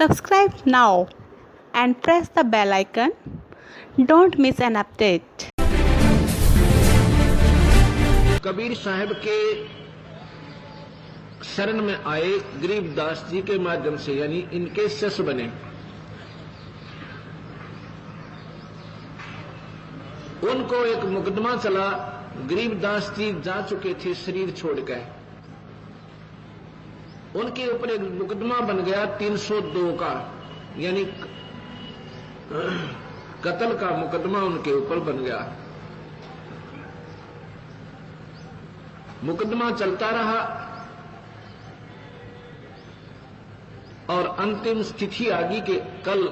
Subscribe now and press the bell icon. Don't miss an update. Kabir साहब के शरण में आए गरीबदास जी के माध्यम से, यानी इनके शिष्य बने। उनको एक मुकदमा चला, गरीबदास जी जा चुके थे शरीर छोड़कर। उनके ऊपर एक मुकदमा बन गया 302 का, यानी कत्ल का मुकदमा उनके ऊपर बन गया। मुकदमा चलता रहा और अंतिम तिथि आ गई कि कल,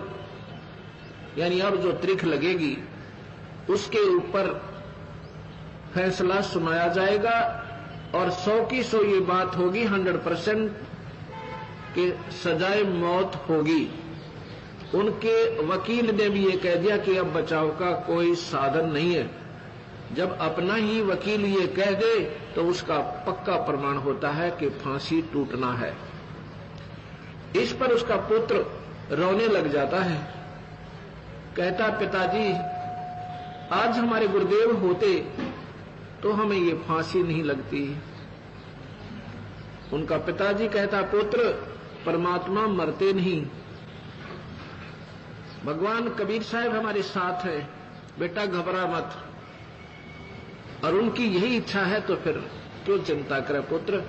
यानी अब जो तारीख लगेगी उसके ऊपर फैसला सुनाया जाएगा और 100 की 100 ये बात होगी, 100% कि सजाए मौत होगी। उनके वकील ने भी ये कह दिया कि अब बचाव का कोई साधन नहीं है। जब अपना ही वकील ये कह दे तो उसका पक्का प्रमाण होता है कि फांसी टूटना है। इस पर उसका पुत्र रोने लग जाता है, कहता पिताजी आज हमारे गुरुदेव होते तो हमें ये फांसी नहीं लगती। उनका पिताजी कहता पुत्र परमात्मा मरते नहीं, भगवान कबीर साहब हमारे साथ है, बेटा घबरा मत। और उनकी यही इच्छा है तो फिर क्यों चिंता करे पुत्र,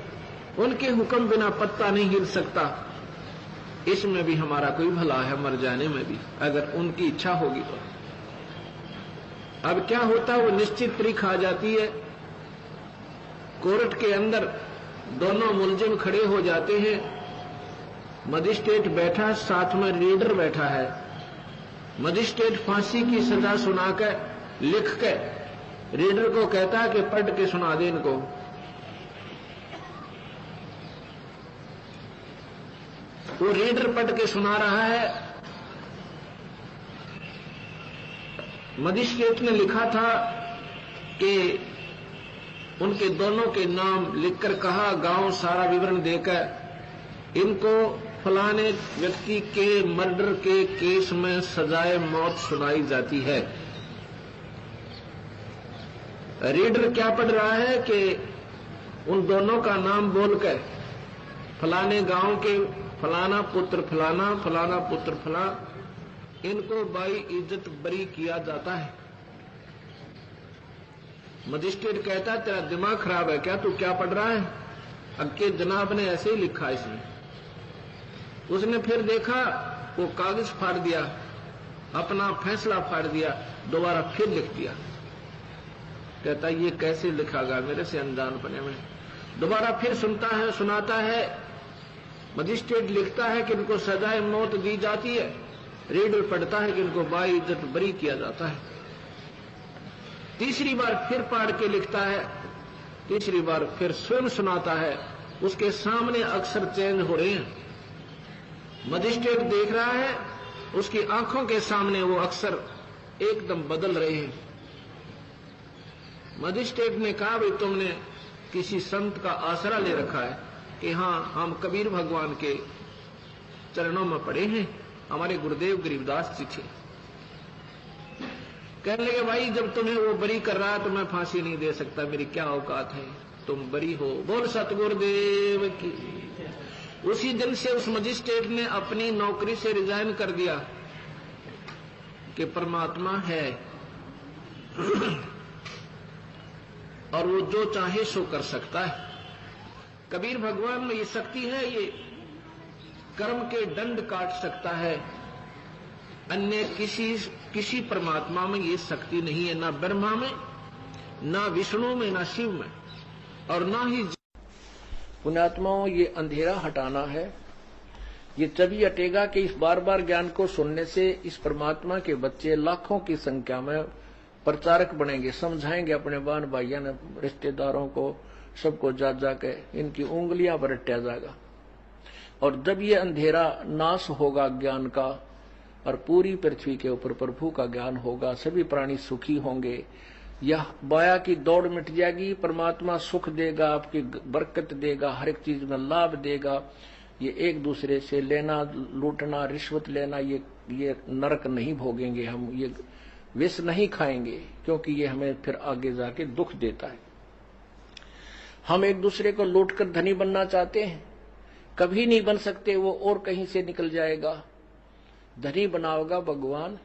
उनके हुक्म बिना पत्ता नहीं हिल सकता। इसमें भी हमारा कोई भला है, मर जाने में भी, अगर उनकी इच्छा होगी तो। अब क्या होता है, वो निश्चित तारीख आ जाती है, कोर्ट के अंदर दोनों मुलजिम खड़े हो जाते हैं। मजिस्ट्रेट बैठा, साथ में रीडर बैठा है। मजिस्ट्रेट फांसी की सजा सुनाकर लिख के रीडर को कहता है कि पढ़ के सुना दे इनको। वो रीडर पढ़ के सुना रहा है। मजिस्ट्रेट ने लिखा था कि उनके दोनों के नाम लिखकर कहा, गांव सारा विवरण देकर इनको फलाने व्यक्ति के मर्डर के केस में सजाए मौत सुनाई जाती है। रीडर क्या पढ़ रहा है कि उन दोनों का नाम बोलकर फलाने गांव के फलाना पुत्र फलाना, फलाना पुत्र फला, इनको बाई इज्जत बरी किया जाता है। मजिस्ट्रेट कहता है तेरा दिमाग खराब है क्या, तू क्या पढ़ रहा है? अक्के जनाब ने ऐसे ही लिखा इसमें। उसने फिर देखा, वो कागज फाड़ दिया, अपना फैसला फाड़ दिया, दोबारा फिर लिख दिया। कहता ये कैसे लिखा गया मेरे से अनजान बने में। दोबारा फिर सुनता है, सुनाता है। मजिस्ट्रेट लिखता है कि इनको सजाए मौत दी जाती है, रीडर पढ़ता है कि इनको बाई इज्जत बरी किया जाता है। तीसरी बार फिर पढ़ के लिखता है, तीसरी बार फिर स्वयं सुनाता है। उसके सामने अक्षर चेंज हो रहे हैं। मजिस्ट्रेट देख रहा है, उसकी आंखों के सामने वो अक्षर एकदम बदल रहे हैं। मजिस्ट्रेट ने कहा भाई तुमने किसी संत का आसरा ले रखा है कि हां हम कबीर भगवान के चरणों में पड़े हैं, हमारे गुरुदेव गरीबदास जी थे। कहने लगे भाई जब तुम्हें वो बरी कर रहा है तो मैं फांसी नहीं दे सकता, मेरी क्या औकात है, तुम बरी हो। बोल सतगुरुदेव की। उसी दिन से उस मजिस्ट्रेट ने अपनी नौकरी से रिजाइन कर दिया कि परमात्मा है और वो जो चाहे सो कर सकता है। कबीर भगवान में ये शक्ति है, ये कर्म के दंड काट सकता है। अन्य किसी परमात्मा में ये शक्ति नहीं है, ना ब्रह्मा में, ना विष्णु में, ना शिव में, और ना ही। पुण्यात्माओं ये अंधेरा हटाना है। ये तभी हटेगा कि इस बार बार ज्ञान को सुनने से इस परमात्मा के बच्चे लाखों की संख्या में प्रचारक बनेंगे, समझाएंगे अपने बहन भाइयों ने, रिश्तेदारों को, सबको जा जाके इनकी उंगलियां पर रटा जाएगा। और जब ये अंधेरा नाश होगा ज्ञान का और पूरी पृथ्वी के ऊपर प्रभु का ज्ञान होगा, सभी प्राणी सुखी होंगे, यह माया की दौड़ मिट जाएगी, परमात्मा सुख देगा, आपकी बरकत देगा, हर एक चीज में लाभ देगा। ये एक दूसरे से लेना, लूटना, रिश्वत लेना, ये नरक नहीं भोगेंगे हम, ये विष नहीं खाएंगे, क्योंकि ये हमें फिर आगे जाके दुख देता है। हम एक दूसरे को लूटकर धनी बनना चाहते हैं, कभी नहीं बन सकते, वो और कहीं से निकल जाएगा। धनी बनाओगा भगवान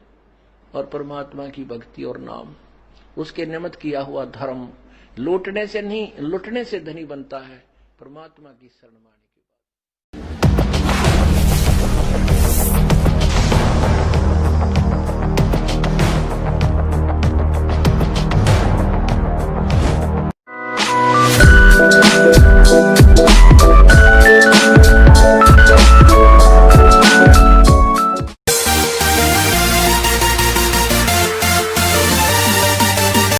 और परमात्मा की भक्ति और नाम, उसके निमित्त किया हुआ धर्म। लूटने से नहीं, लुटने से धनी बनता है, परमात्मा की शरण मानी।